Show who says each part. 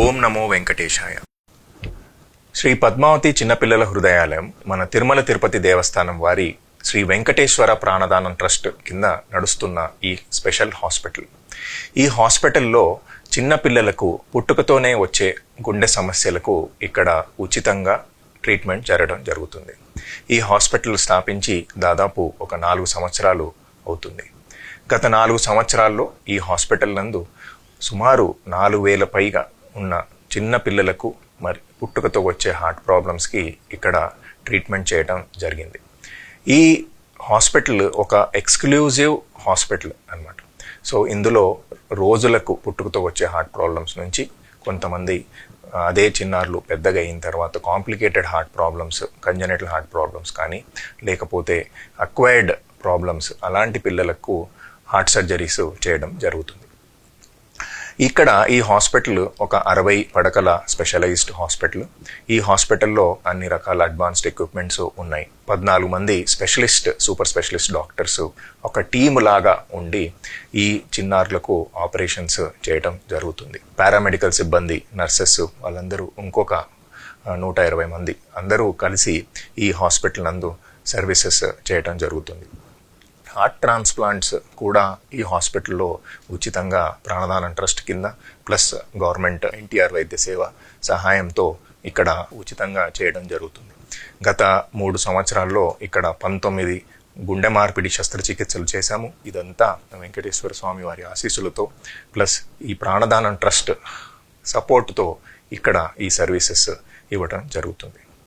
Speaker 1: ఓం నమో వెంకటేశాయ. శ్రీ పద్మావతి చిన్నపిల్లల హృదయాలయం మన తిరుమల తిరుపతి దేవస్థానం వారి శ్రీ వెంకటేశ్వర ప్రాణదానం ట్రస్ట్ కింద నడుస్తున్న ఈ స్పెషల్ హాస్పిటల్. ఈ హాస్పిటల్లో చిన్నపిల్లలకు పుట్టుకతోనే వచ్చే గుండె సమస్యలకు ఇక్కడ ఉచితంగా ట్రీట్మెంట్ జరుగుతుంది. ఈ హాస్పిటల్ స్థాపించి దాదాపు ఒక 4 సంవత్సరాలు అవుతుంది. గత 4 సంవత్సరాల్లో ఈ హాస్పిటల్ నందు సుమారు 4,000 పైగా ఉన్న చిన్న పిల్లలకు మరి పుట్టుకతో వచ్చే హార్ట్ ప్రాబ్లమ్స్కి ఇక్కడ ట్రీట్మెంట్ చేయడం జరిగింది. ఈ హాస్పిటల్ ఒక ఎక్స్క్లూజివ్ హాస్పిటల్ అన్నమాట. సో ఇందులో రోజులకు పుట్టుకతో వచ్చే హార్ట్ ప్రాబ్లమ్స్ నుంచి కొంతమంది అదే చిన్నారులు పెద్దగా అయిన తర్వాత complicated heart problems, congenital heart problems కానీ లేకపోతే అక్వైర్డ్ ప్రాబ్లమ్స్ అలాంటి పిల్లలకు హార్ట్ సర్జరీస్ చేయడం జరుగుతుంది. ఇక్కడ ఈ హాస్పిటల్ ఒక 60 పడకల స్పెషలైజ్డ్ హాస్పిటల్. ఈ హాస్పిటల్లో అన్ని రకాల అడ్వాన్స్డ్ ఎక్విప్మెంట్స్ ఉన్నాయి. 14 మంది సూపర్ స్పెషలిస్ట్ డాక్టర్స్ ఒక టీమ్ లాగా ఉండి ఈ చిన్నారులకు ఆపరేషన్స్ చేయడం జరుగుతుంది. పారామెడికల్ సిబ్బంది, నర్సెస్ వాళ్ళందరూ ఇంకొక 120 మంది అందరూ కలిసి ఈ హాస్పిటల్ నందు సర్వీసెస్ చేయడం జరుగుతుంది. హార్ట్ ట్రాన్స్ప్లాంట్స్ కూడా ఈ హాస్పిటల్లో ఉచితంగా ప్రాణదానం ట్రస్ట్ కింద ప్లస్ గవర్నమెంట్ ఎన్టీఆర్ వైద్య సేవ సహాయంతో ఇక్కడ ఉచితంగా చేయడం జరుగుతుంది. గత 3 సంవత్సరాల్లో ఇక్కడ 19 గుండె మార్పిడి శస్త్రచికిత్సలు చేశాము. ఇదంతా వెంకటేశ్వర స్వామి వారి ఆశీస్సులతో ప్లస్ ఈ ప్రాణదానం ట్రస్ట్ సపోర్ట్తో ఇక్కడ ఈ సర్వీసెస్ ఇవ్వడం జరుగుతుంది.